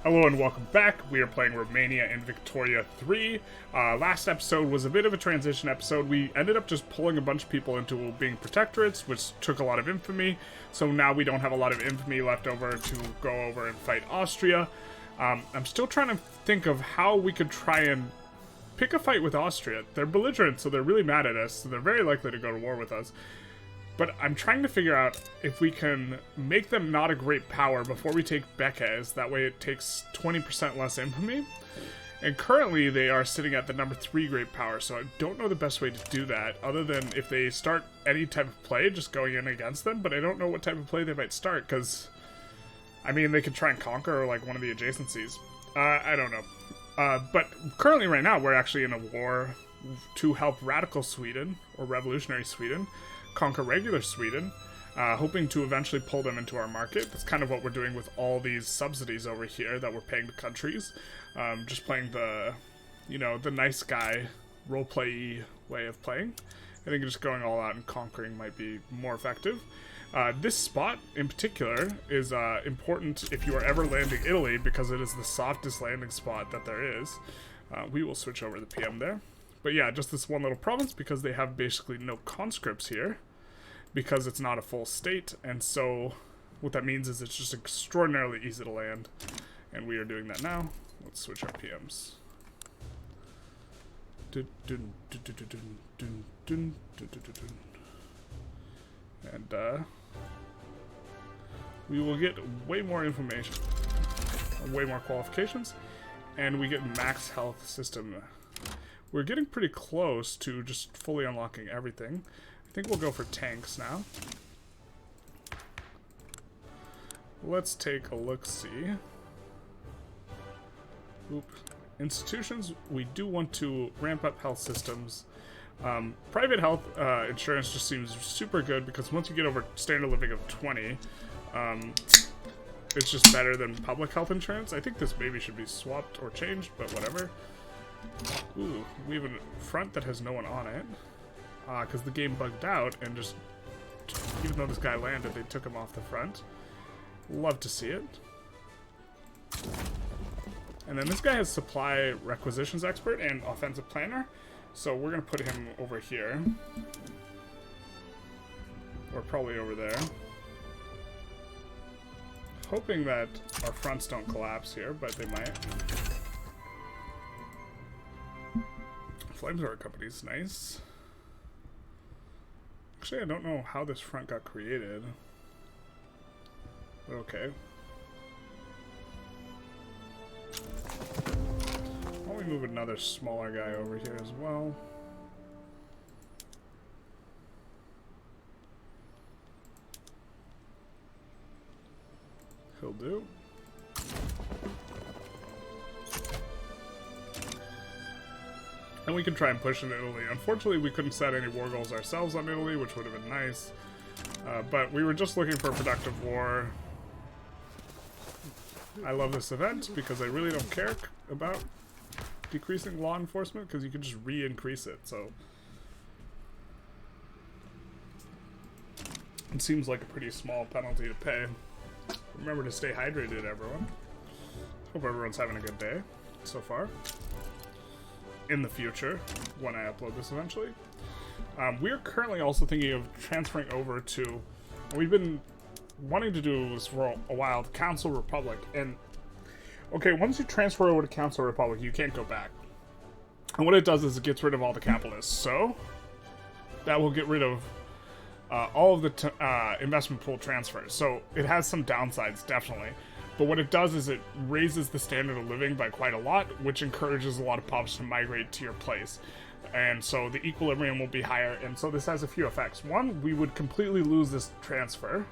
Hello and welcome back. We are playing Romania and Victoria 3. Last episode was a bit of a transition episode. We ended up just pulling a bunch of people into being protectorates, which took a lot of infamy. So now we don't have a lot of infamy left over to go over and fight Austria. I'm still trying to think of how we could try and pick a fight with Austria. They're belligerent, so they're really mad at us, so they're very likely to go to war with us. But I'm trying to figure out if we can make them not a great power before we take Becas. That way it takes 20% less infamy. And currently they are sitting at the number 3 great power, so I don't know the best way to do that, other than if they start any type of play, just going in against them. But I don't know what type of play they might start, because, I mean, they could try and conquer, like, one of the adjacencies. I don't know. But currently right now we're actually in a war to help radical Sweden, or revolutionary Sweden, conquer regular Sweden, hoping to eventually pull them into our market. That's kind of what we're doing with all these subsidies over here that we're paying to countries. Just playing the, you know, the nice guy roleplay way of playing. I think just going all out and conquering might be more effective. This spot in particular is important if you are ever landing Italy, because it is the softest landing spot that there is. We will switch over the PM there. But yeah, just this one little province, because they have basically no conscripts here, because it's not a full state, and so what that means is it's just extraordinarily easy to land, and we are doing that now. Let's switch our PMs. And we will get way more information, way more qualifications, and we get max health system. We're getting pretty close to just fully unlocking everything. I think we'll go for tanks now. Let's take a look-see. Oop. Institutions, we do want to ramp up health systems. Private health insurance just seems super good, because once you get over standard living of 20, it's just better than public health insurance. I think this maybe should be swapped or changed, but whatever. Ooh, we have a front that has no one on it. Because the game bugged out and just, even though this guy landed, they took him off the front. Love to see it. And then this guy has supply requisitions expert and offensive planner. So we're going to put him over here. Or probably over there. Hoping that our fronts don't collapse here, but they might. Flamethrower company's nice. Actually, I don't know how this front got created. But okay. Why don't we move another smaller guy over here as well? He'll do. And we can try and push in Italy. Unfortunately, we couldn't set any war goals ourselves on Italy, which would have been nice. But we were just looking for a productive war. I love this event because I really don't care about decreasing law enforcement, because you can just re-increase it, so. It seems like a pretty small penalty to pay. Remember to stay hydrated, everyone. Hope everyone's having a good day so far. In the future, when I upload this eventually. We are currently also thinking of transferring over to, we've been wanting to do this for a while, the Council Republic. And okay, once you transfer over to Council Republic, you can't go back. And what it does is it gets rid of all the capitalists. So that will get rid of all of the investment pool transfers. So it has some downsides, definitely. But what it does is it raises the standard of living by quite a lot, which encourages a lot of pubs to migrate to your place. And so the equilibrium will be higher. And so this has a few effects. One, we would completely lose this transfer,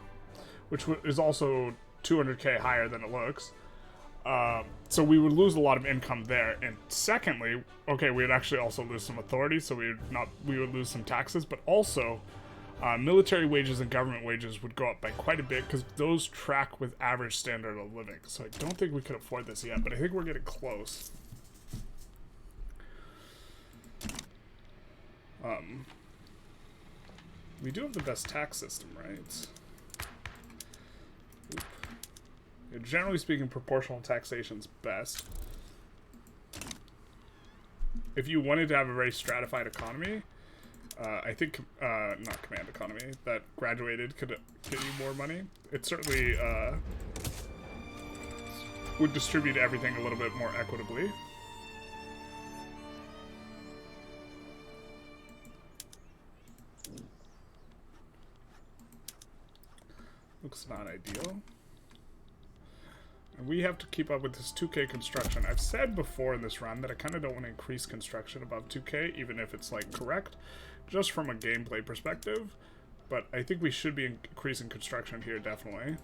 which is also 200k higher than it looks. So we would lose a lot of income there. And secondly, okay, we would actually also lose some authority, so we would lose some taxes, but also military wages and government wages would go up by quite a bit, because those track with average standard of living. So I don't think we could afford this yet, but I think we're getting close. We do have the best tax system, right? Oop. Generally speaking, proportional taxation's best. If you wanted to have a very stratified economy, I think, not command economy, that graduated could get you more money. It certainly would distribute everything a little bit more equitably. Looks not ideal. And we have to keep up with this 2K construction. I've said before in this run that I kind of don't want to increase construction above 2K, even if it's, like, correct, just from a gameplay perspective. But I think we should be increasing construction here, definitely.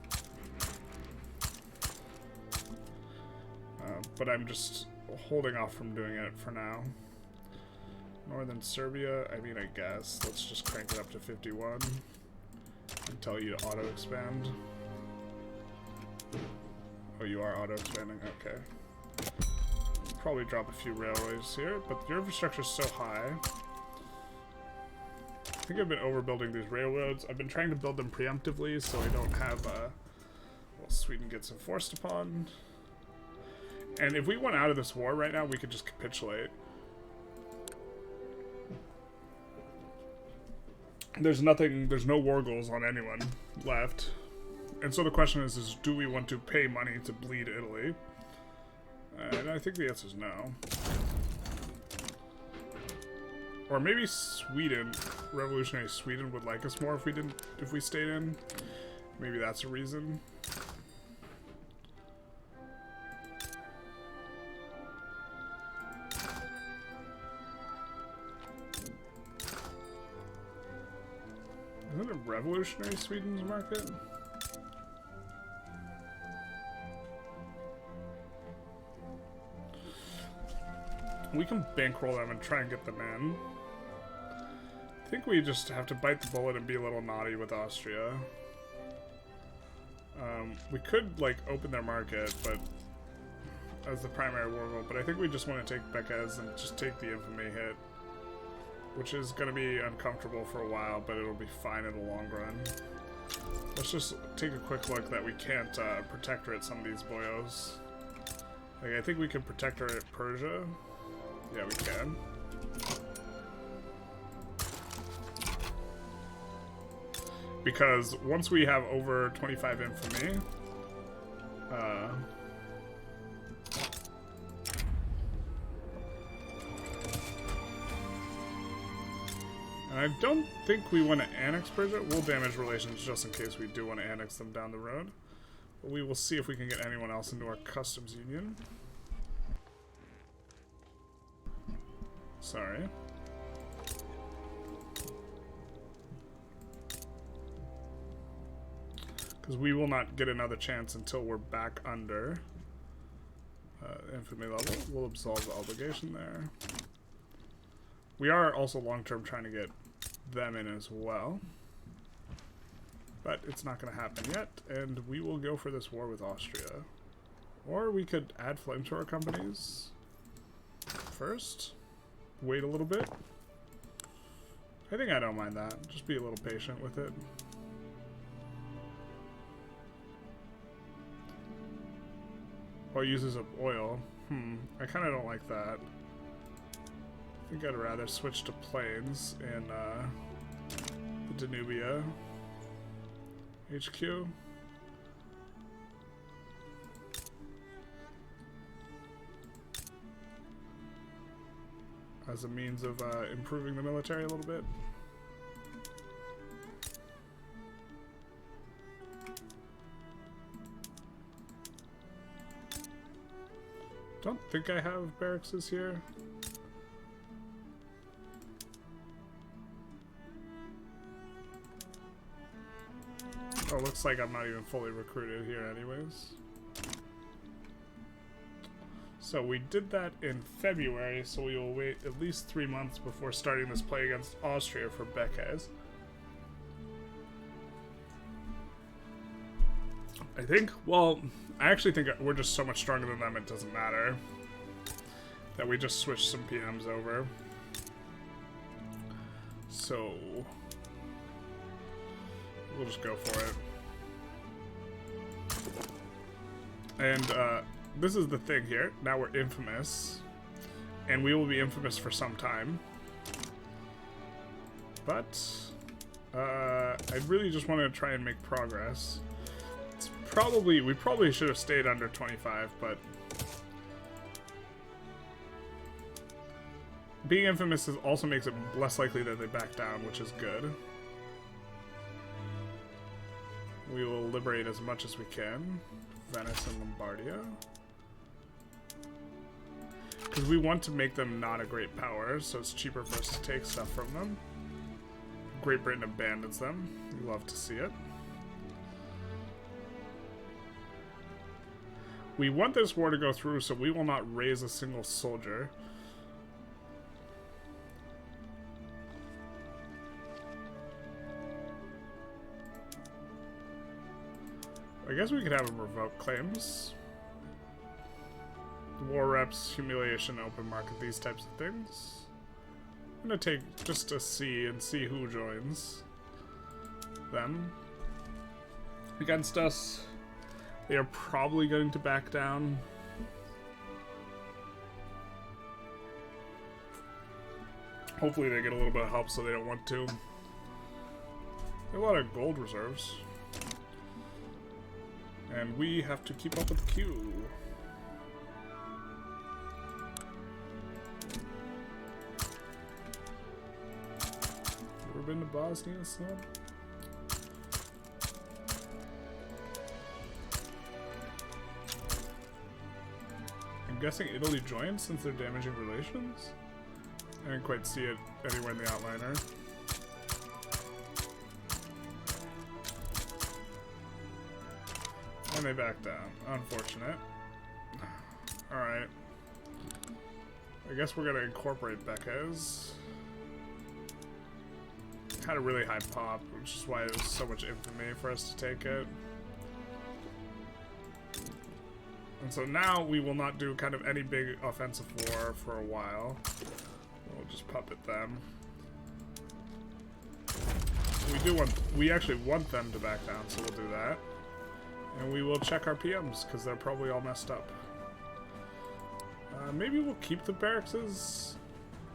But I'm just holding off from doing it for now. Northern Serbia, I mean, I guess. Let's just crank it up to 51. And tell you to auto-expand. Oh, you are auto-expanding? Okay. Probably drop a few railways here, but your infrastructure is so high. I think I've been overbuilding these railroads. I've been trying to build them preemptively so I don't have, well, Sweden gets enforced upon. And if we went out of this war right now, we could just capitulate. There's no war goals on anyone left. And so the question is do we want to pay money to bleed Italy? And I think the answer is no. Or maybe Sweden, revolutionary Sweden would like us more if we stayed in. Maybe that's a reason. Isn't it revolutionary Sweden's market? We can bankroll them and try and get them in. I think we just have to bite the bullet and be a little naughty with Austria. We could, like, open their market, but as the primary war goal, but I think we just want to take Becquez and just take the infamy hit, which is going to be uncomfortable for a while, but it'll be fine in the long run. Let's just take a quick look that we can't protectorate some of these boyos. Like, I think we can protectorate Persia. Yeah, we can. Because once we have over 25 infamy, and I don't think we want to annex Persia. We'll damage relations just in case we do want to annex them down the road. But we will see if we can get anyone else into our customs union. Sorry. Because we will not get another chance until we're back under infamy level. We'll absolve the obligation there. We are also long-term trying to get them in as well. But it's not going to happen yet, and we will go for this war with Austria. Or we could add flamethrower companies first. Wait a little bit. I think I don't mind that. Just be a little patient with it. Oh, it uses up oil. I kind of don't like that. I think I'd rather switch to planes in the Danubia HQ. As a means of improving the military a little bit. Don't think I have barracks here. Oh, looks like I'm not even fully recruited here anyways. So we did that in February, so we will wait at least 3 months before starting this play against Austria for Becquez. I think, well, I actually think we're just so much stronger than them it doesn't matter. That we just switch some PMs over. So we'll just go for it. And this is the thing here. Now we're infamous. And we will be infamous for some time. But I really just want to try and make progress. It's probably, we probably should have stayed under 25, but being infamous also makes it less likely that they back down, which is good. We will liberate as much as we can. Venice and Lombardia. Because we want to make them not a great power, so it's cheaper for us to take stuff from them. Great Britain abandons them. We love to see it. We want this war to go through, so we will not raise a single soldier. I guess we could have them revoke claims. War reps, humiliation, open market, these types of things. I'm gonna take just to see who joins them. Against us, they are probably going to back down. Hopefully they get a little bit of help so they don't want to. They have a lot of gold reserves. And we have to keep up with the queue. Ever been to Bosnia, son? I'm guessing Italy joined since they're damaging relations? I didn't quite see it anywhere in the outliner. And they back down. Unfortunate. Alright. I guess we're gonna incorporate Becca's. Had a really high pop, which is why it was so much infamy for us to take it. And so now we will not do kind of any big offensive war for a while. We'll just puppet them. We actually want them to back down, so we'll do that. And we will check our PMs, because they're probably all messed up. Maybe we'll keep the barracks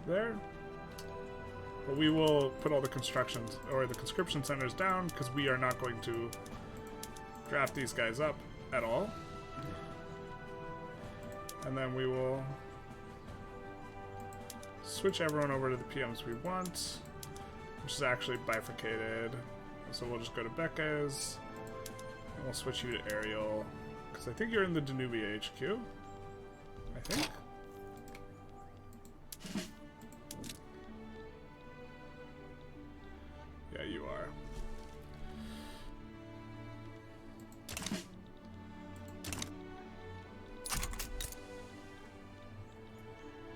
there. But we will put all the constructions, or the conscription centers down, because we are not going to draft these guys up at all. And then we will switch everyone over to the PMs we want, which is actually bifurcated. So we'll just go to Becca's. And we'll switch you to Ariel, because I think you're in the Danubia HQ. I think. Yeah, you are.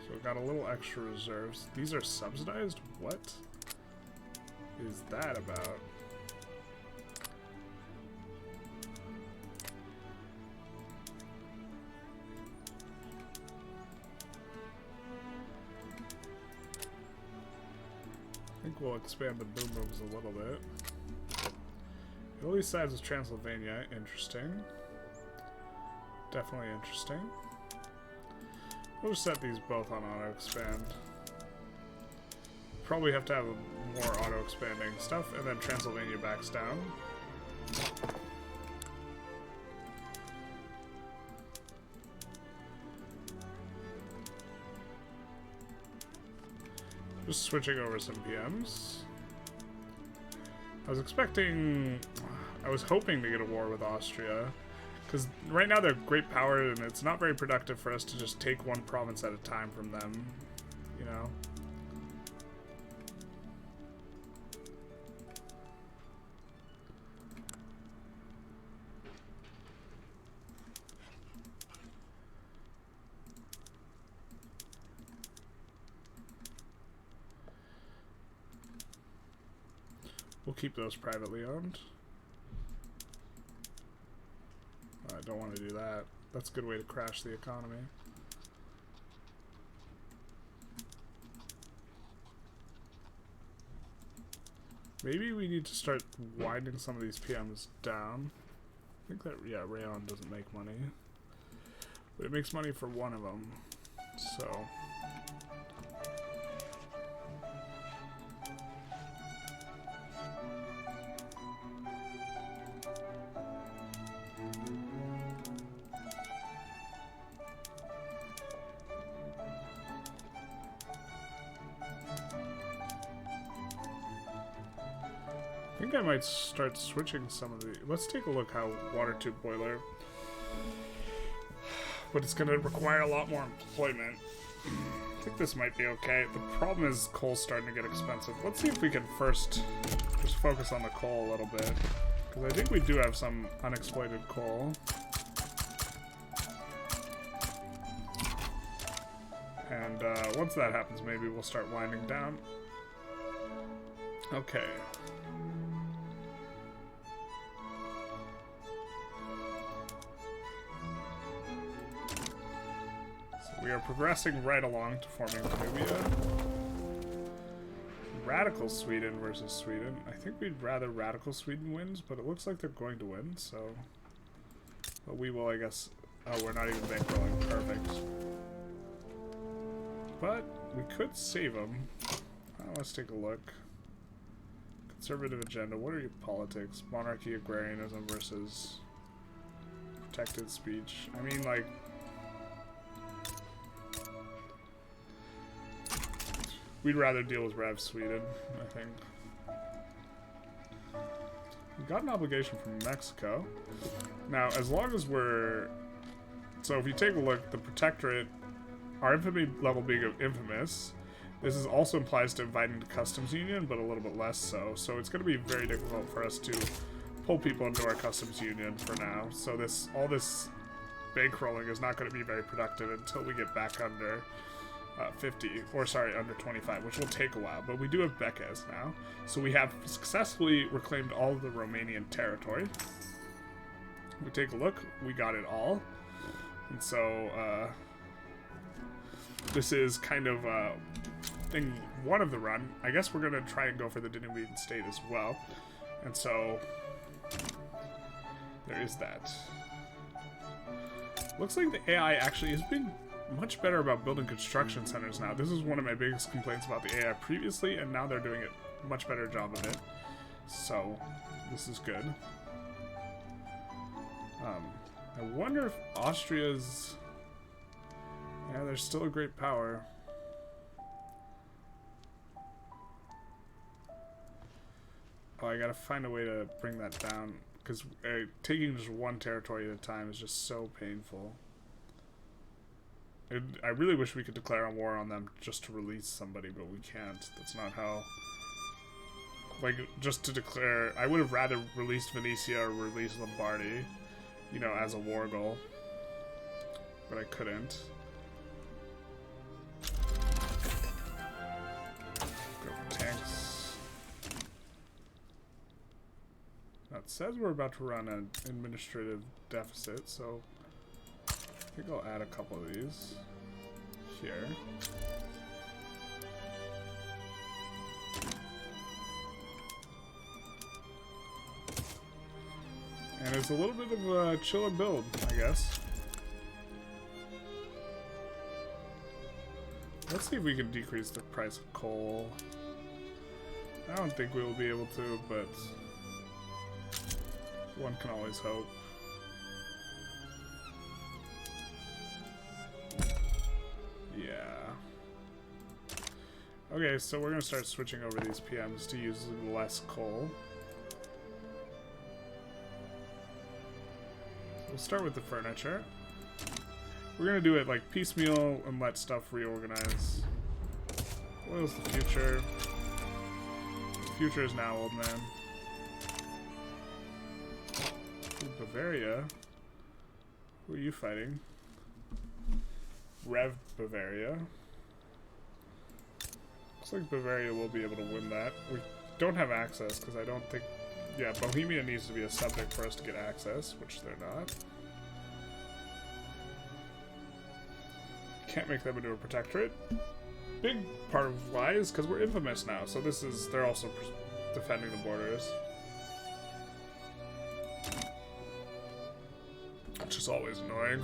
So we got a little extra reserves. These are subsidized? What is that about? I think we'll expand the boom booms a little bit. Italy sides with Transylvania, interesting. Definitely interesting. We'll just set these both on auto expand. Probably have to have more auto expanding stuff, and then Transylvania backs down. Just switching over some PMs. I was hoping to get a war with Austria, because right now they're great power and it's not very productive for us to just take one province at a time from them, you know? We'll keep those privately owned. I don't want to do that. That's a good way to crash the economy. Maybe we need to start winding some of these PMs down. I think that, yeah, Rayon doesn't make money. But it makes money for one of them. So... I think I might start switching some of the... Let's take a look how water tube boiler... But it's going to require a lot more employment. I think this might be okay. The problem is coal's starting to get expensive. Let's see if we can first just focus on the coal a little bit. Because I think we do have some unexploited coal. And once that happens, maybe we'll start winding down. Okay. We are progressing right along to forming Nubia. Radical Sweden versus Sweden. I think we'd rather Radical Sweden wins, but it looks like they're going to win, so... But we will, I guess... Oh, we're not even bankrolling. Perfect. But we could save them. Let's take a look. Conservative agenda. What are your politics? Monarchy, agrarianism versus... protected speech. I mean, like... We'd rather deal with Rev Sweden, I think. We got an obligation from Mexico. Now, as long as we're... So if you take a look, the Protectorate, our infamy level being infamous, this is also implies to invite into customs union, but a little bit less so. So it's going to be very difficult for us to pull people into our customs union for now. So all this bankrolling is not going to be very productive until we get back under... 50, or sorry, under 25, which will take a while, but we do have Becas now. So we have successfully reclaimed all of the Romanian territory. If we take a look, we got it all. And so, this is kind of thing one of the run. I guess we're going to try and go for the Danubian state as well. And so, there is that. Looks like the AI actually has been much better about building construction centers now. This is one of my biggest complaints about the AI previously, and now they're doing a much better job of it. So, this is good. I wonder if Austria's... Yeah, they're still a great power. Oh, I gotta find a way to bring that down, because taking just one territory at a time is just so painful. I really wish we could declare a war on them just to release somebody, but we can't. That's not how... Like, just to declare... I would have rather released Venetia or released Lombardy, you know, as a war goal. But I couldn't. Go for tanks. Now it says we're about to run an administrative deficit, so... I think I'll add a couple of these here. And it's a little bit of a chiller build, I guess. Let's see if we can decrease the price of coal. I don't think we will be able to, but one can always hope. Okay, so we're going to start switching over these PMs to use less coal. So we'll start with the furniture. We're going to do it like piecemeal and let stuff reorganize. Oil's the future. The future is now, old man. Ooh, Bavaria. Who are you fighting? Rev Bavaria. Looks like Bavaria will be able to win that. We don't have access because I don't think... Yeah, Bohemia needs to be a subject for us to get access, which they're not. Can't make them into a protectorate. Big part of why is because we're infamous now, so this is... They're also defending the borders. Which is always annoying.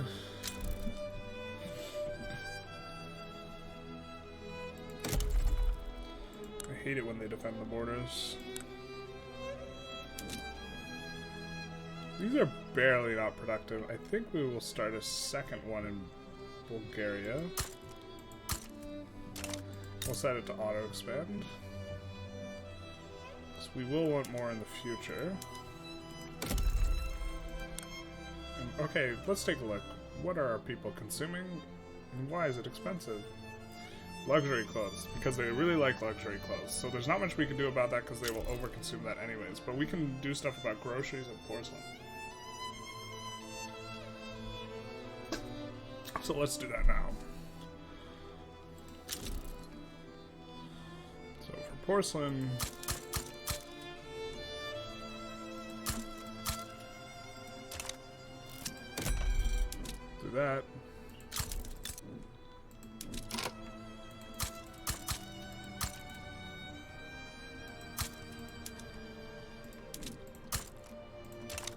hate it when they defend the borders. These are barely not productive. I think we will start a second one in Bulgaria. We'll set it to auto-expand. So we will want more in the future. And, okay, let's take a look. What are our people consuming? And why is it expensive? Luxury clothes, because they really like luxury clothes. So there's not much we can do about that because they will overconsume that anyways. But we can do stuff about groceries and porcelain. So let's do that now. So for porcelain, do that.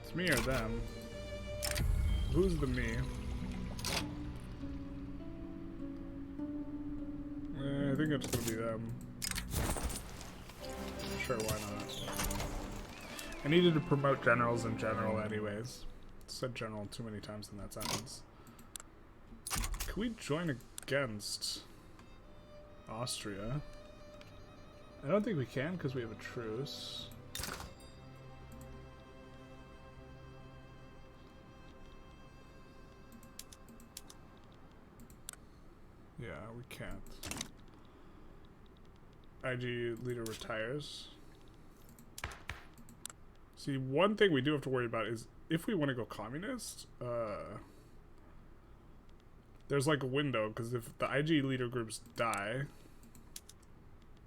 It's me or them. Who's the me? I think it's gonna be them. Sure, why not? I needed to promote generals in general anyways. Said general too many times in that sentence. Can we join against Austria? I don't think we can because we have a truce. Yeah, we can't. IG leader retires. See, one thing we do have to worry about is if we want to go communist, there's like a window, because if the IG leader groups die,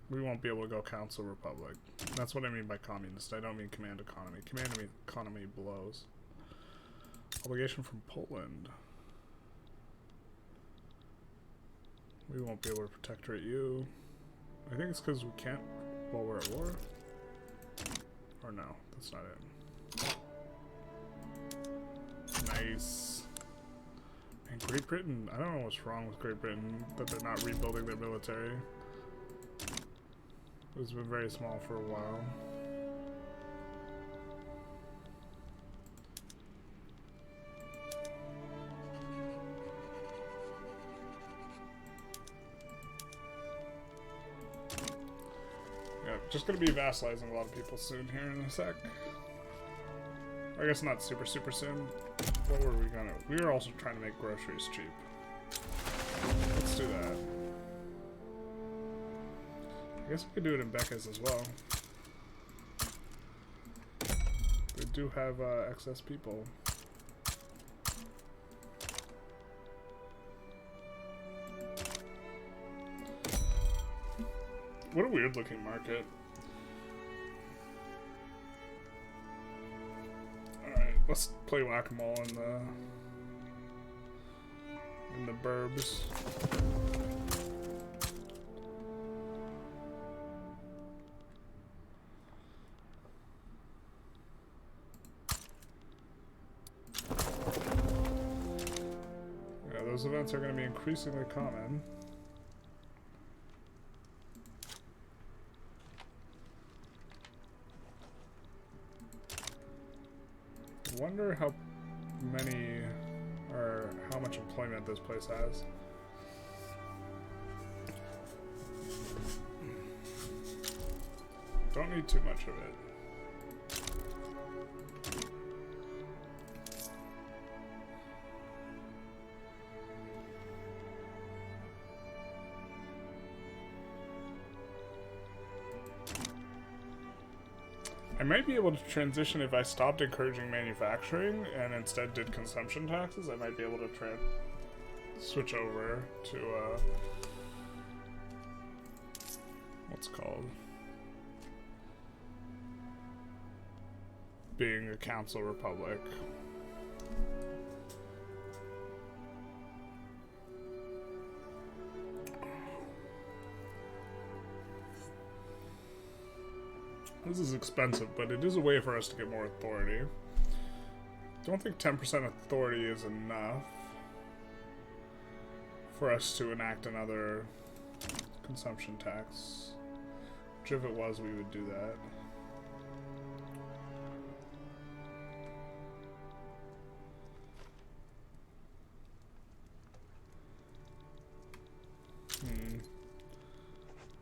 we won't be able to go council republic. That's what I mean by communist. I don't mean command economy. Command economy blows. Obligation from Poland. We won't be able to protectorate you. I think it's because we can't while we're at war. Or no, that's not it. Nice. And Great Britain, I don't know what's wrong with Great Britain, that they're not rebuilding their military. It's been very small for a while. Just gonna be vassalizing a lot of people soon here in a sec. I guess not super soon. What were we gonna... We were also trying to make groceries cheap. Let's do that. I guess we could do it in Becca's as well. They do have excess people. What a weird looking market. Alright, let's play whack-a-mole in the burbs. Yeah, those events are going to be increasingly common. I wonder how many or how much employment this place has. Don't need too much of it. I might be able to transition if I stopped encouraging manufacturing and instead did consumption taxes. I might be able to switch over to what's it called, being a council republic. This is expensive, but it is a way for us to get more authority. Don't think 10% authority is enough for us to enact another consumption tax. Which if it was, we would do that.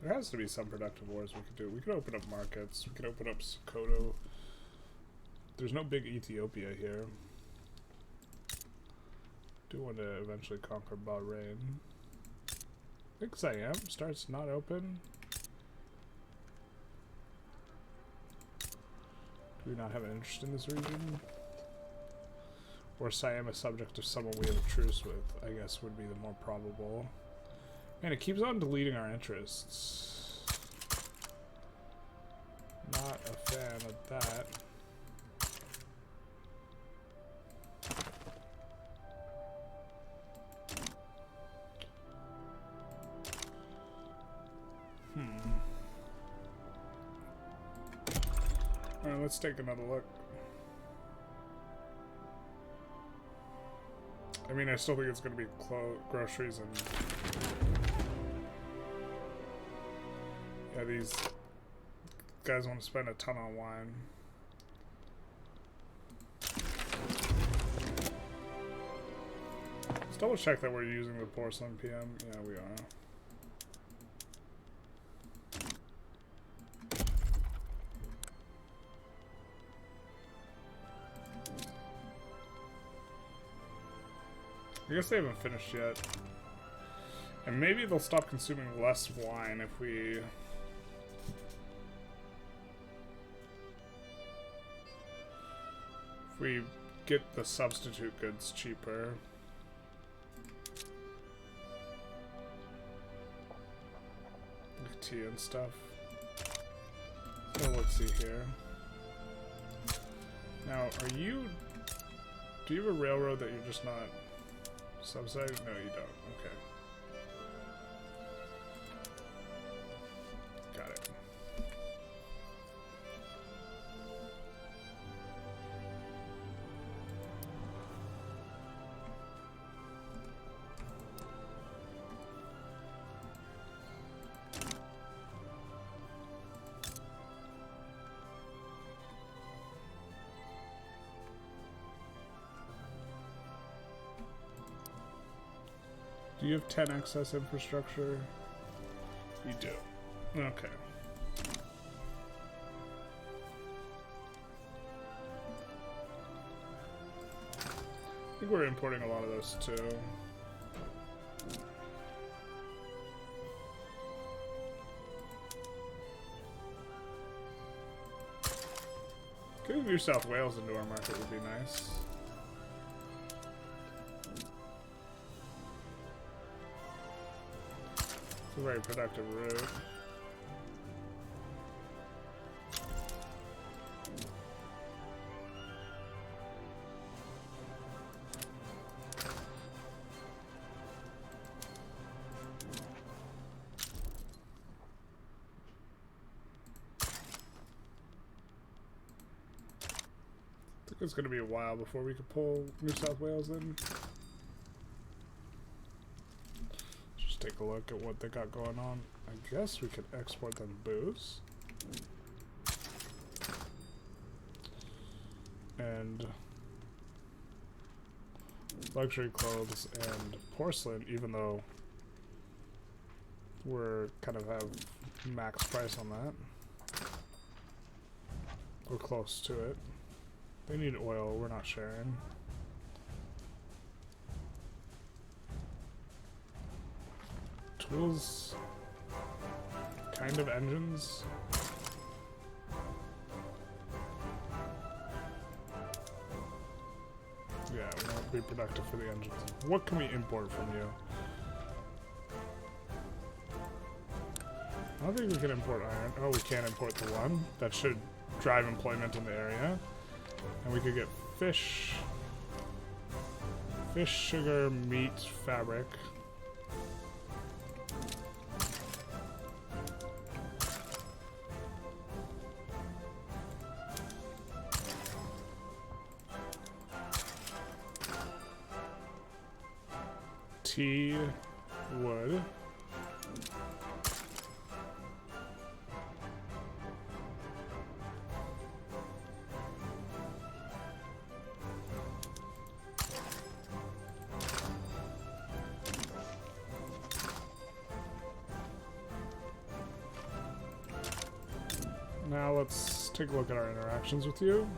There has to be some productive wars we could do. We could open up markets. We could open up Sokoto. There's no big Ethiopia here. Do want to eventually conquer Bahrain. I think Siam starts not open. Do we not have an interest in this region? Or Siam is subject to someone we have a truce with, I guess would be the more probable. Man, it keeps on deleting our interests. Not a fan of that. Alright, let's take another look. I mean, I still think it's going to be groceries and... Yeah, these guys want to spend a ton on wine. Let's double check that we're using the porcelain PM. Yeah, we are. I guess they haven't finished yet. And maybe they'll stop consuming less wine if we get the substitute goods cheaper. Like tea and stuff. So let's see here. Now, do you have a railroad that you're just not subsidizing? No, you don't. Okay. Got it. Do you have 10 excess infrastructure? You do. Okay. I think we're importing a lot of those too. Getting New South Wales into our market would be nice. It's a very productive route. I think it's going to be a while before we could pull New South Wales in. Just take a look at what they got going on. I guess we could export them booze. And luxury clothes and porcelain, even though we're kind of have max price on that. We're close to it. They need oil, we're not sharing. Tools, kind of engines. Yeah, we won't be productive for the engines. What can we import from you? I don't think we can import iron. Oh, we can import the one. That should drive employment in the area. And we could get fish, sugar, meat, fabric. Tea, wood. let's take a look at our interactions with you.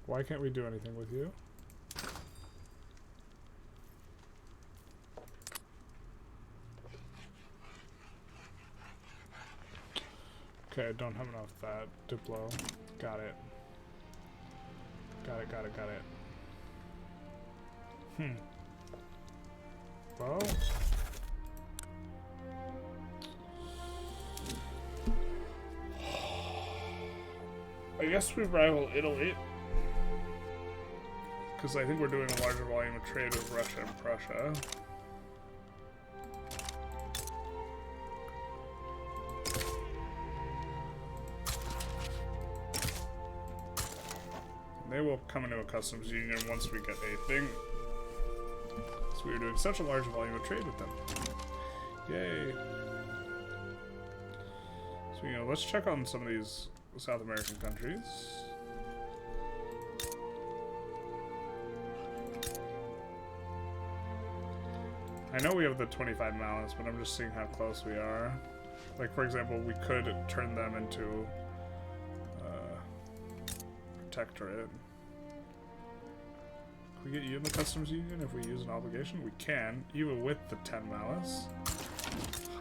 Why can't we do anything with you? Okay, I don't have enough of that. Diplo. Got it. Got it, got it, got it. Well... I guess we rival Italy. Because I think we're doing a larger volume of trade with Russia and Prussia. They will come into a customs union once we get a thing. So we are doing such a large volume of trade with them. Yay. So, you know, let's check on some of these South American countries. I know we have the 25 malice, but I'm just seeing how close we are. Like, for example, we could turn them into protectorate. Can we get you in the customs union if we use an obligation? We can, even with the 10 malice.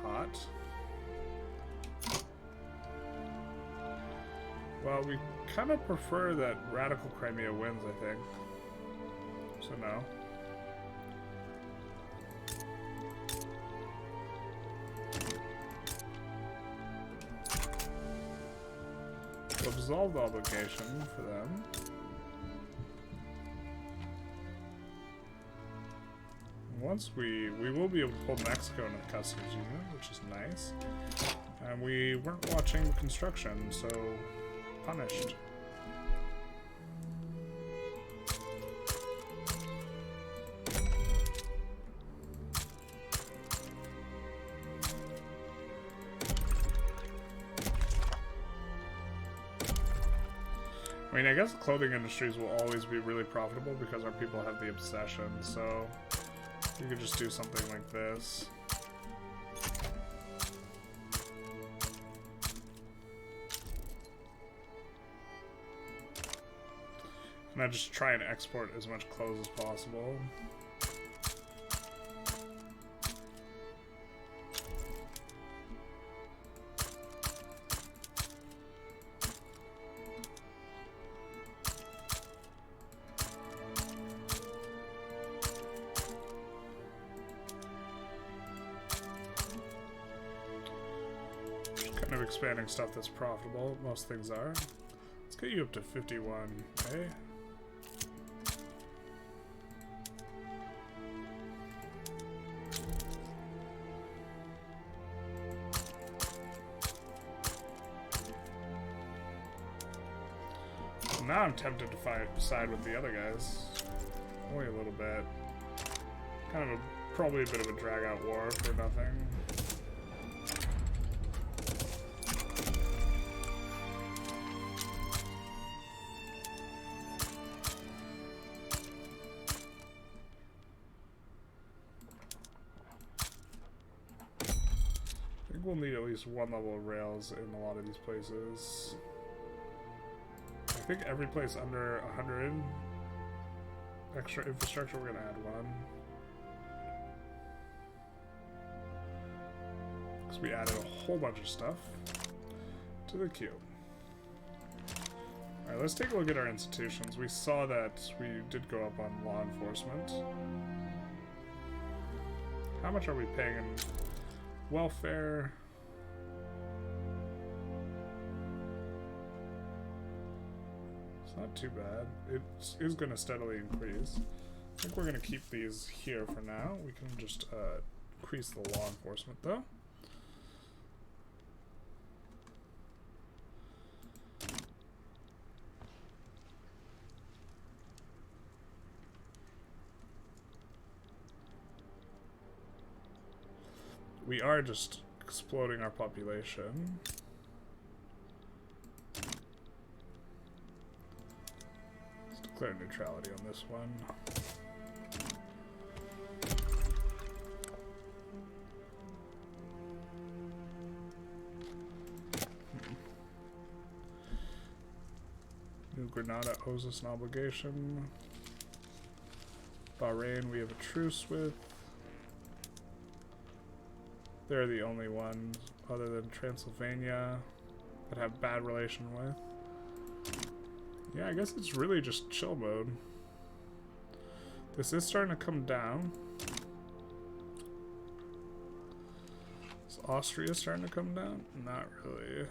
Hot. Well, we kind of prefer that radical Crimea wins, I think. So no. We'll absolve the obligation for them. Once we will be able to pull Mexico into the customs union, which is nice. And we weren't watching construction, so punished. I mean, I guess the clothing industries will always be really profitable because our people have the obsession, so we could just do something like this. And I just try and export as much clothes as possible. Kind of expanding stuff that's profitable. Most things are. Let's get you up to 51, eh? Now I'm tempted to side with the other guys. Only a little bit. Kind of probably a bit of a drag-out war for nothing. I think we'll need at least one level of rails in a lot of these places. I think every place under 100 extra infrastructure, we're gonna add one. Because we added a whole bunch of stuff to the queue. Alright, let's take a look at our institutions. We saw that we did go up on law enforcement. How much are we paying in welfare? Not too bad. It is going to steadily increase. I think we're going to keep these here for now. We can just increase the law enforcement though. We are just exploding our population. Declare neutrality on this one. Granada owes us an obligation. Bahrain we have a truce with. They're the only ones other than Transylvania that have bad relation with. Yeah, I guess it's really just chill mode. This is starting to come down. Is Austria starting to come down? Not really.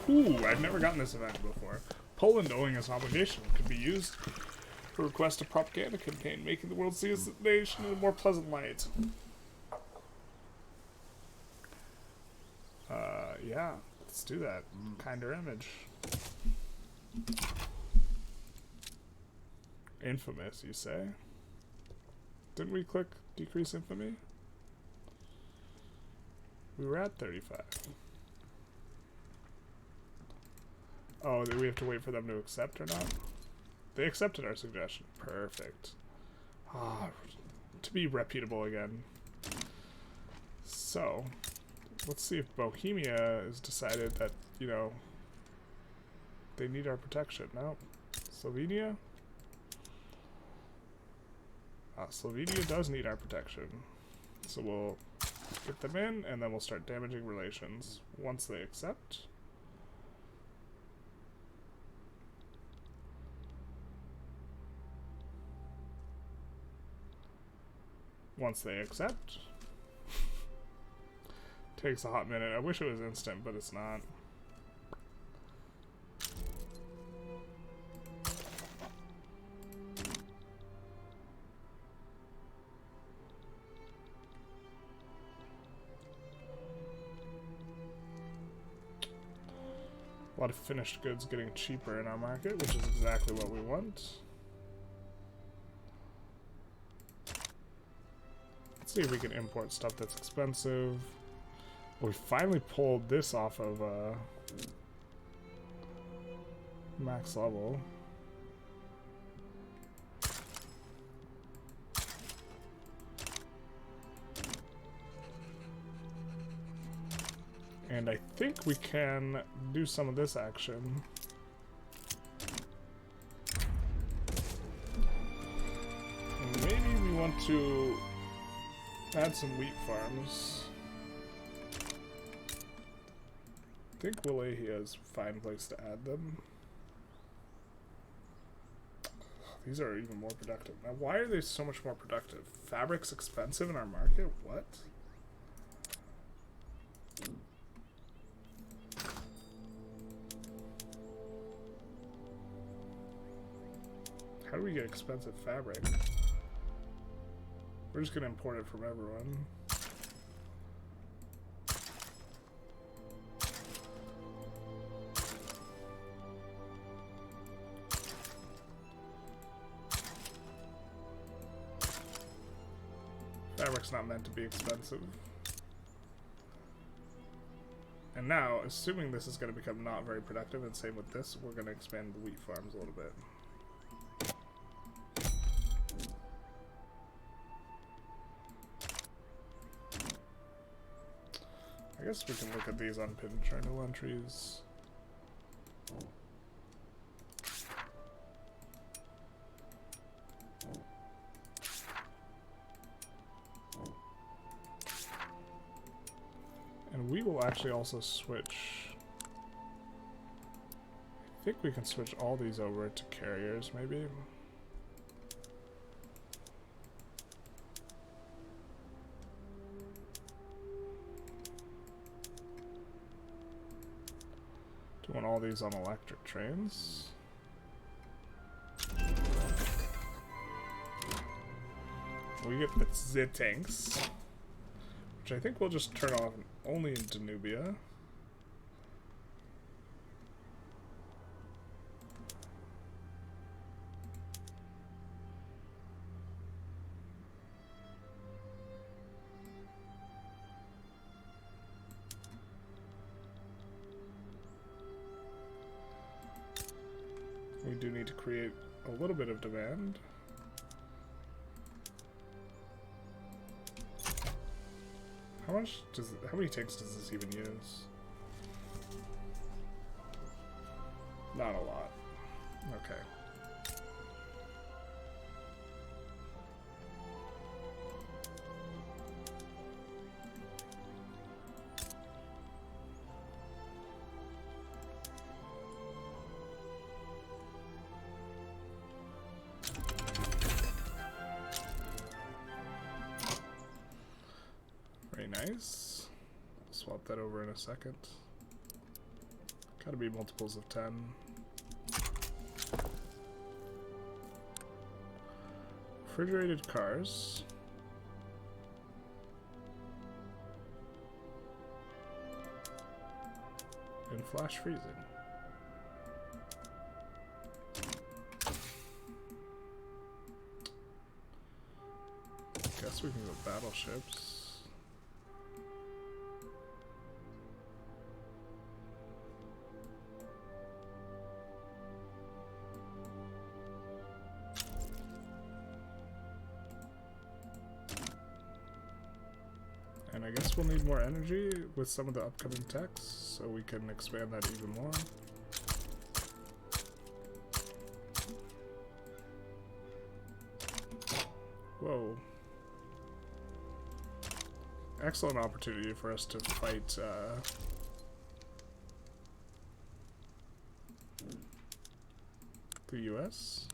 Ooh, I've never gotten this event before. Poland owing us obligation could be used to request a propaganda campaign, making the world see us as a nation in a more pleasant light. Yeah, let's do that. Kinder image. Infamous, you say? Didn't we click decrease infamy? We were at 35. Oh, do we have to wait for them to accept or not? They accepted our suggestion. Perfect. Ah, to be reputable again. So, let's see if Bohemia has decided that, you know, they need our protection. No. Slovenia? Slovenia does need our protection. So we'll get them in, and then we'll start damaging relations once they accept. Once they accept. Takes a hot minute. I wish it was instant, but it's not. A lot of finished goods getting cheaper in our market, which is exactly what we want. Let's see if we can import stuff that's expensive. We finally pulled this off of max level. And I think we can do some of this action. And maybe we want to add some wheat farms. I think Wallachia is a fine place to add them. These are even more productive. Now, why are they so much more productive? Fabric's expensive in our market? What? How do we get expensive fabric? We're just gonna import it from everyone. Fabric's not meant to be expensive. And now, assuming this is going to become not very productive, and same with this, we're going to expand the wheat farms a little bit. I guess we can look at these unpinned journal entries. And we will actually also switch. I think we can switch all these over to carriers, maybe. Do want all these on electric trains. We get the tanks, which I think we'll just turn off only in Danubia. We do need to create a little bit of demand. How many tanks does this even use? Not a lot. Okay. Nice. Swap that over in a second. Gotta be multiples of 10. Refrigerated cars. And flash freezing. Guess we can go battleships. And I guess we'll need more energy with some of the upcoming techs, so we can expand that even more. Whoa. Excellent opportunity for us to fight the US.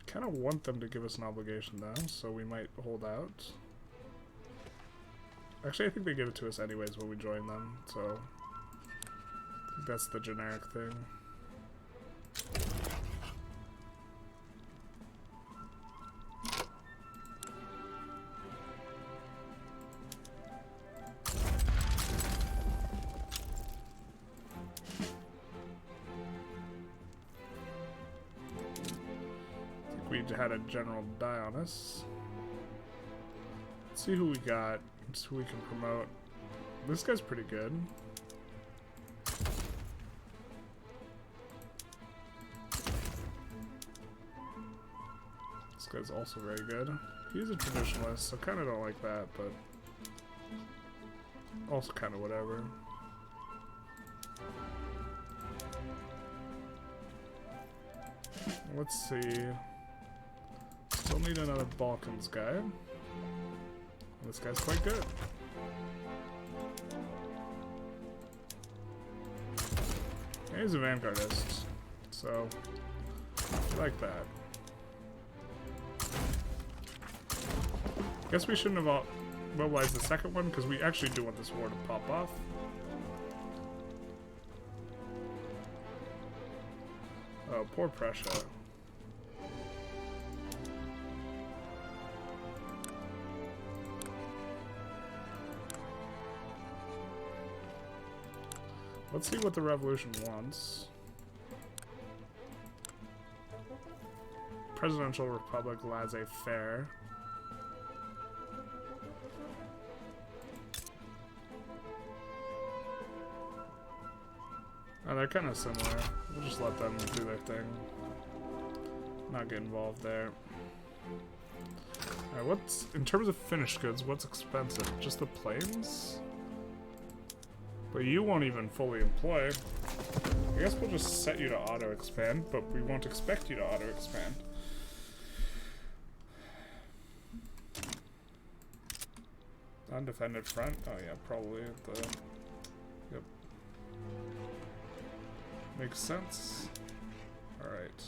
Kind of want them to give us an obligation though, so we might hold out. Actually, I think they give it to us anyways when we join them, so I think that's the generic thing. Had a general die on us. Let's see who we got. Let's see who we can promote. This guy's pretty good. This guy's also very good. He's a traditionalist, so kind of don't like that, but also kind of whatever. Let's see. Still need another Balkans guy. This guy's quite good. And he's a vanguardist, so I like that. Guess we shouldn't have mobilized the second one because we actually do want this war to pop off. Oh, poor Prussia. Let's see what the revolution wants. Presidential Republic laissez-faire. Oh, they're kind of similar. We'll just let them do their thing. Not get involved there. Alright, what's, in terms of finished goods, what's expensive? Just the planes? But you won't even fully employ. I guess we'll just set you to auto-expand, but we won't expect you to auto-expand. Undefended front? Oh yeah, probably at the... Yep. Makes sense. Alright.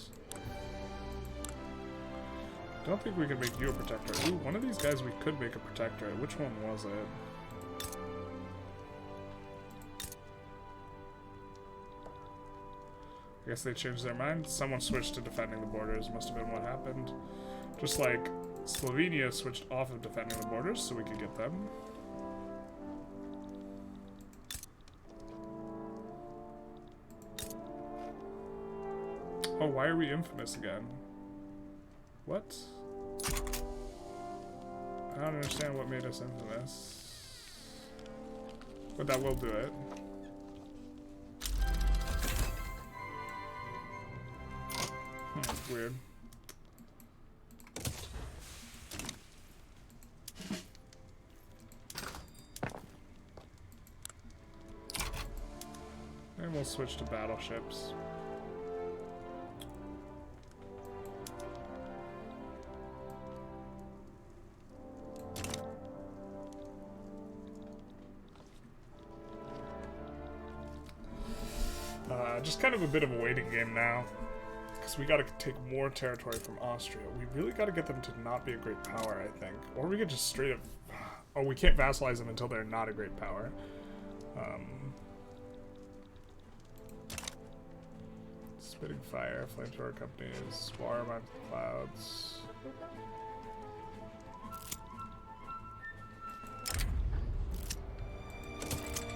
Don't think we can make you a protector. Ooh, one of these guys we could make a protector. Which one was it? I guess they changed their mind. Someone switched to defending the borders. Must have been what happened. Just like Slovenia switched off of defending the borders so we could get them. Oh, why are we infamous again? What? I don't understand what made us infamous. But that will do it. Weird. And we'll switch to battleships. Just kind of a bit of a waiting game now, because we got to take more territory from Austria. We really got to get them to not be a great power, I think. Or we could just straight up... Oh, we can't vassalize them until they're not a great power. Spitting fire, flamethrower companies, swarm on clouds.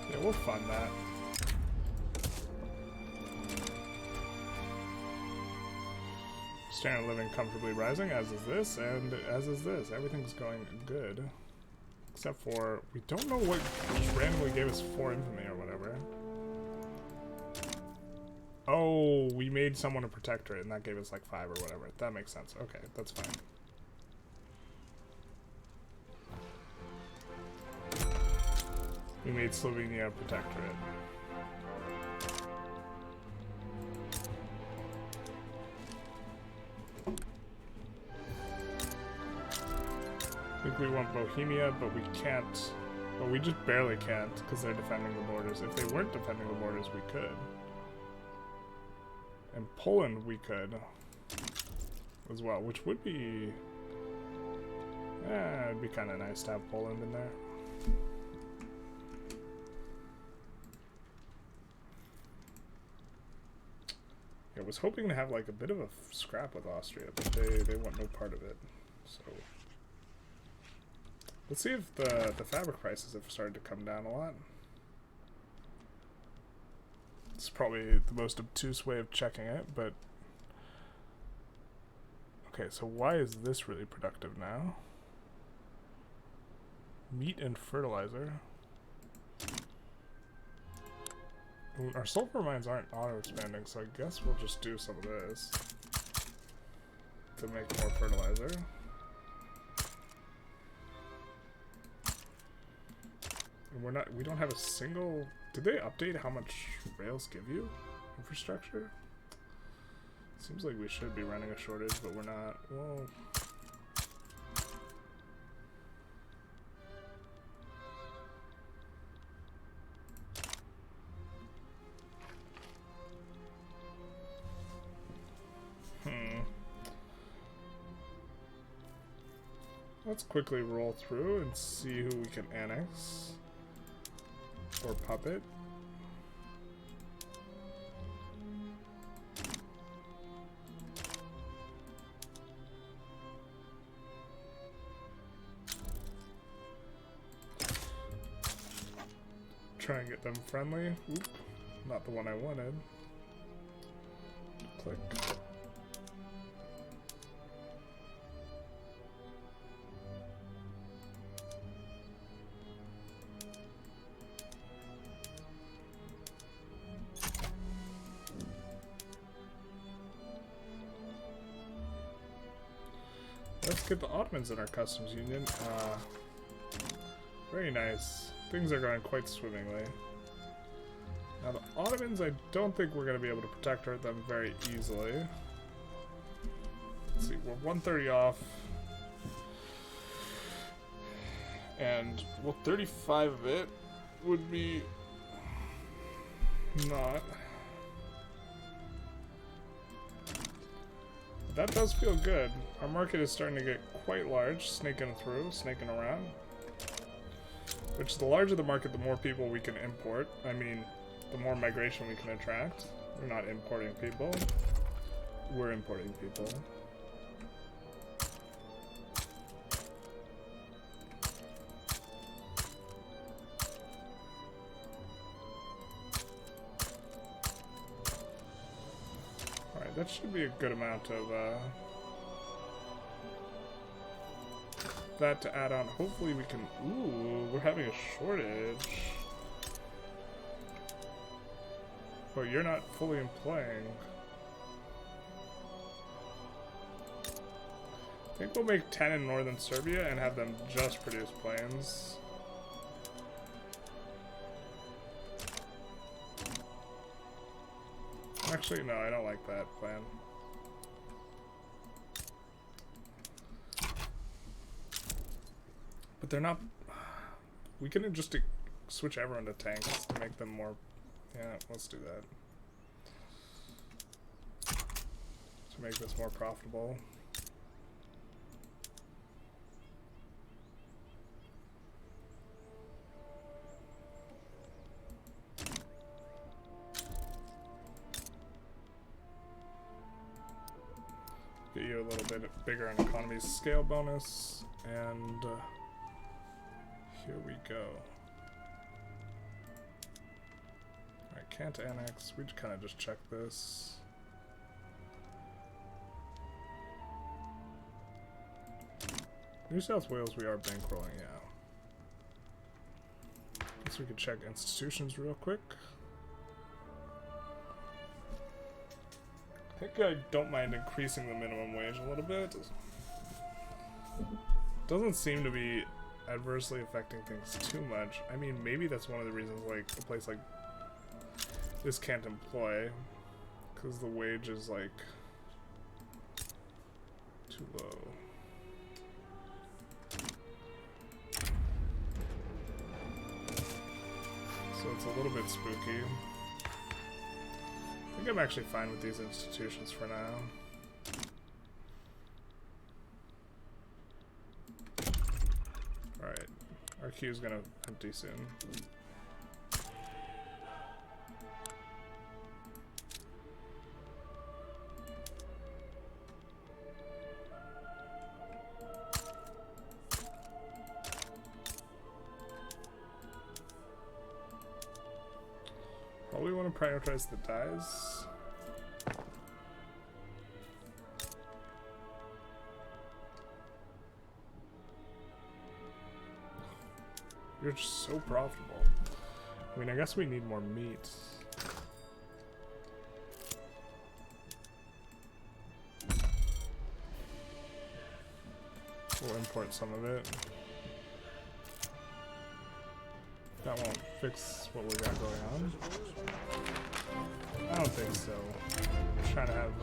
Yeah, we'll fund that. Standard of living comfortably rising, as is this, and as is this. Everything's going good. Except for, we don't know what just randomly gave us 4 infamy or whatever. Oh, we made someone a protectorate, and that gave us like 5 or whatever. That makes sense. Okay, that's fine. We made Slovenia a protectorate. I think we want Bohemia, but we can't. Well, we just barely can't because they're defending the borders. If they weren't defending the borders, we could. And Poland, we could as well, which would be. It'd be kind of nice to have Poland in there. I was hoping to have like a bit of a scrap with Austria, but they want no part of it. So. Let's see if the fabric prices have started to come down a lot. It's probably the most obtuse way of checking it, but... Okay, so why is this really productive now? Meat and fertilizer. Our sulfur mines aren't auto-expanding, so I guess we'll just do some of this to make more fertilizer. We don't have a single... Did they update how much rails give you? Infrastructure? Seems like we should be running a shortage, but we're not. Well... Let's quickly roll through and see who we can annex. Or puppet. Try and get them friendly. Oop, not the one I wanted. Click. Let's get the Ottomans in our customs union. Very nice. Things are going quite swimmingly. Now the Ottomans, I don't think we're going to be able to protect them very easily. Let's see, we're 130 off. And, well, 35 of it would be not. That does feel good. Our market is starting to get quite large, snaking around. Which, the larger the market, the more people we can import. I mean, the more migration we can attract. We're not importing people. We're importing people. Alright, that should be a good amount of, that to add on. Hopefully we can... Ooh, we're having a shortage. But you're not fully employing. I think we'll make 10 in northern Serbia and have them just produce planes. Actually, no, I don't like that plan. But they're not... We can just switch everyone to tanks to make them more... Yeah, let's do that. To make this more profitable. Get you a little bit bigger in economies scale bonus, and here we go. Alright, can't annex. We kind of just check this. New South Wales, we are bankrolling, yeah. Guess we could check institutions real quick. I think I don't mind increasing the minimum wage a little bit. Doesn't seem to be adversely affecting things too much. I mean, maybe that's one of the reasons like a place like this can't employ, because the wage is like too low. So it's a little bit spooky. I think I'm actually fine with these institutions for now. Alright, our queue is gonna empty soon. Probably want to prioritize the dyes. You're just so profitable. I mean, I guess we need more meat. We'll import some of it. That won't fix what we got going on. I don't think so. I'm trying to have,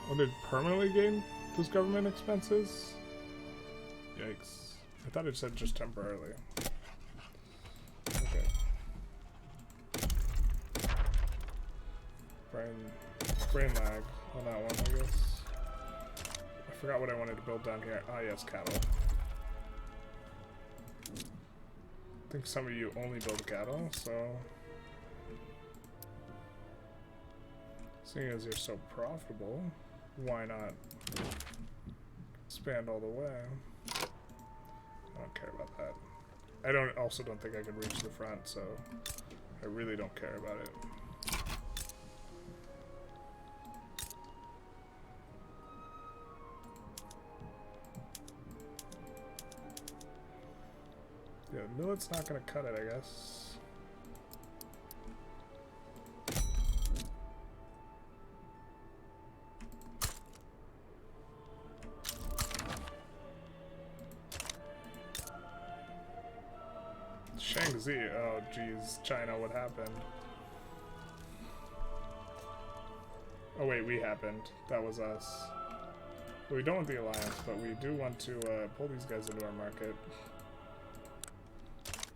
what did permanently gain those government expenses? Yikes. I thought it said just temporarily. Okay. Brain lag on that one, I guess. I forgot what I wanted to build down here. Ah, yes, cattle. I think some of you only build cattle, so... Seeing as you're so profitable, why not expand all the way? I don't care about that. I also don't think I can reach the front, so I really don't care about it. Yeah, millet's not gonna cut it, I guess. Shangzi, oh geez, China, what happened? Oh wait, we happened. That was us. We don't want the alliance, but we do want to pull these guys into our market.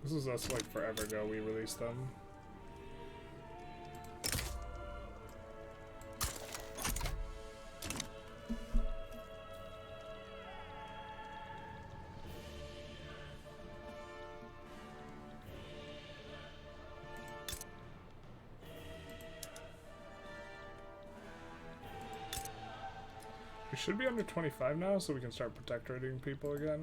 This was us like forever ago, we released them. We should be under 25 now, so we can start protectorating people again.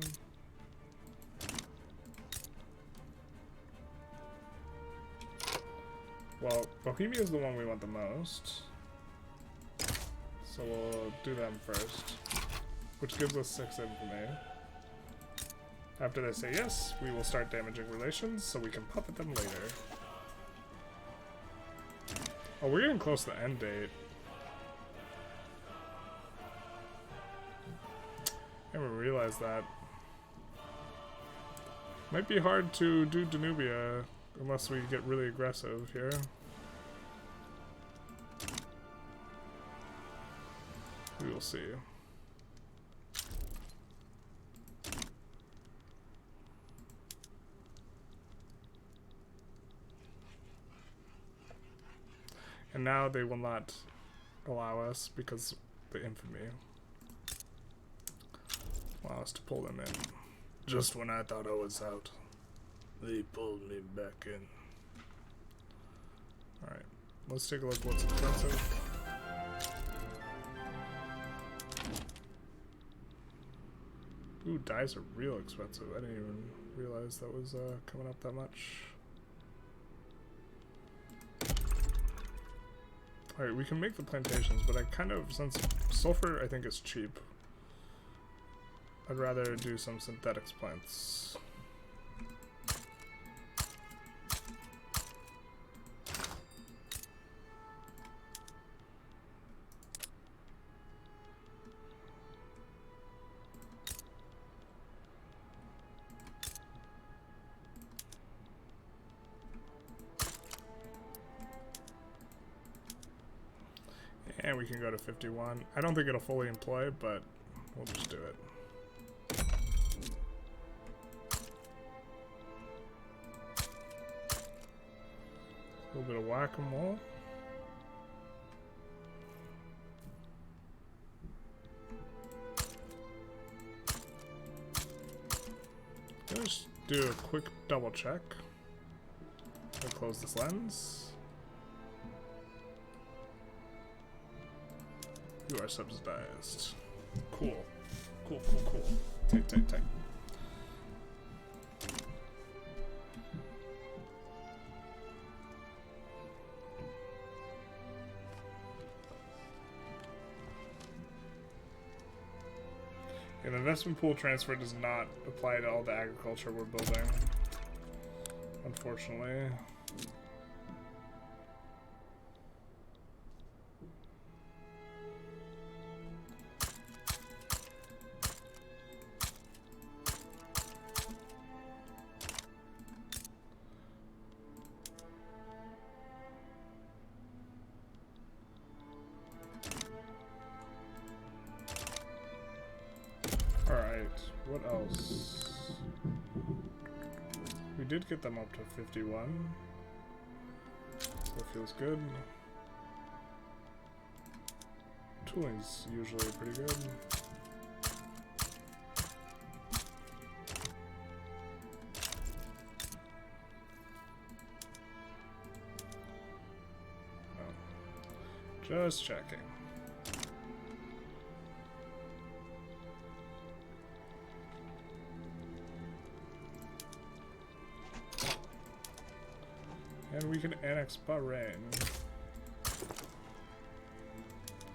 Well, Bohemia is the one we want the most. So we'll do them first. Which gives us 6 infamy. After they say yes, we will start damaging relations, so we can puppet them later. Oh, we're getting close to the end date. I didn't realize that. Might be hard to do Danubia unless we get really aggressive here. We will see. And now they will not allow us because the infamy. Allow us to pull them in. Just when I thought I was out, they pulled me back in. Alright, let's take a look what's expensive. Ooh, dyes are real expensive. I didn't even realize that was coming up that much. Alright, we can make the plantations, but I kind of, since sulfur I think is cheap, I'd rather do some synthetics plants. And we can go to 51. I don't think it'll fully employ, but we'll just do it. A little bit of whack-a-mole. Just do a quick double check. I'll close this lens. You are subsidized. Cool. Cool, cool, cool. Tight, tight, tight. An investment pool transfer does not apply to all the agriculture we're building, unfortunately. What else? We did get them up to 51. So that feels good. Tooling's usually pretty good. Oh. Just checking. And we can annex Bahrain.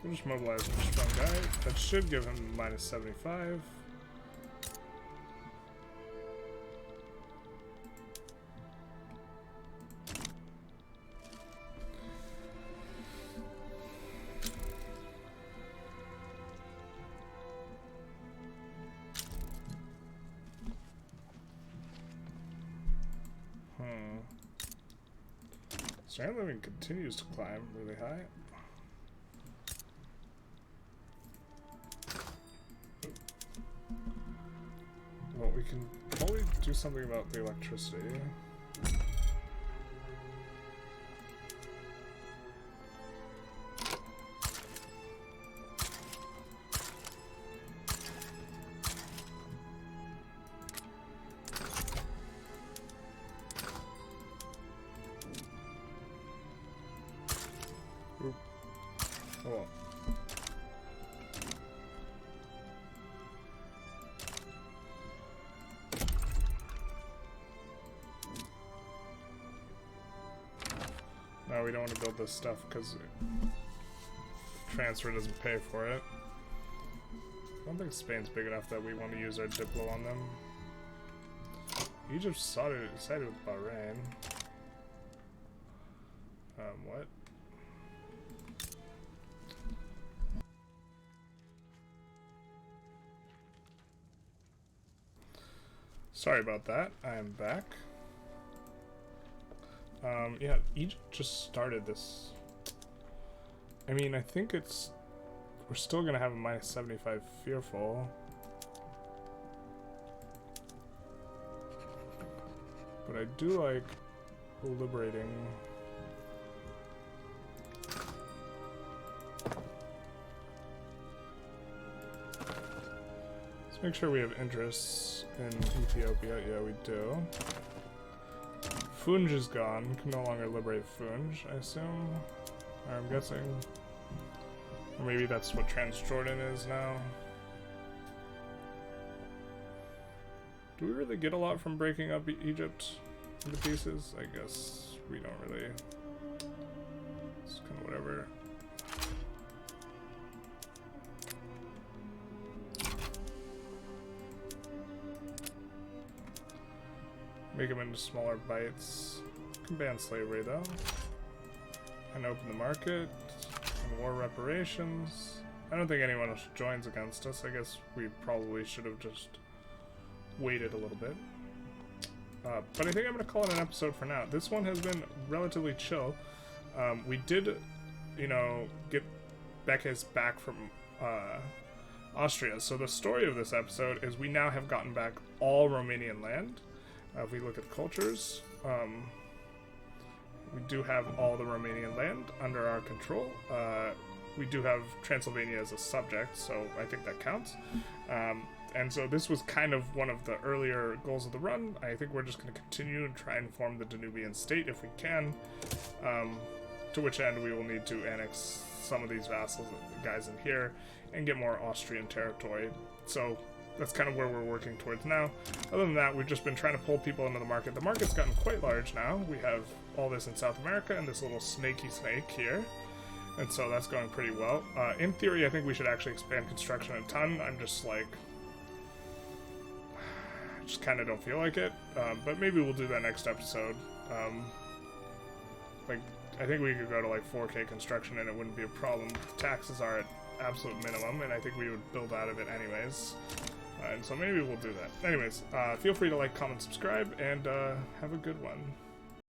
We'll just mobilize a strong guy. That should give him minus 75. Standard living continues to climb really high. Well, we can probably do something about the electricity. Oh. No, we don't want to build this stuff because transfer doesn't pay for it. I don't think Spain's big enough that we want to use our Diplo on them. Egypt's sided with Bahrain. What? Sorry about that. I am back. Yeah, Egypt just started this. I mean, I think it's... We're still gonna have a minus 75 fearful. But I do like liberating. Let's make sure we have interests in Ethiopia. Yeah, we do. Funj is gone. We can no longer liberate Funj, I assume. Or I'm guessing. Or maybe that's what Transjordan is now. Do we really get a lot from breaking up Egypt into pieces? I guess we don't really. It's kind of whatever. Make them into smaller bites. Can ban slavery though. And open the market. And war reparations. I don't think anyone else joins against us. I guess we probably should have just waited a little bit. But I think I'm going to call it an episode for now. This one has been relatively chill. We did, you know, get Becca's back from Austria. So the story of this episode is we now have gotten back all Romanian land. If we look at the cultures, we do have all the Romanian land under our control. We do have Transylvania as a subject, so I think that counts. And so this was kind of one of the earlier goals of the run. I think we're just going to continue and try and form the Danubian state if we can, to which end we will need to annex some of these vassals, guys in here, and get more Austrian territory. So that's kind of where we're working towards now. Other than that, we've just been trying to pull people into the market. The market's gotten quite large now. We have all this in South America and this little snaky snake here. And so that's going pretty well. In theory, I think we should actually expand construction a ton. I'm just like... just kind of don't feel like it. But maybe we'll do that next episode. Like, I think we could go to like 4K construction and it wouldn't be a problem. Taxes are at absolute minimum, and I think we would build out of it anyways. And so maybe we'll do that. Anyways, feel free to like, comment, subscribe, and have a good one.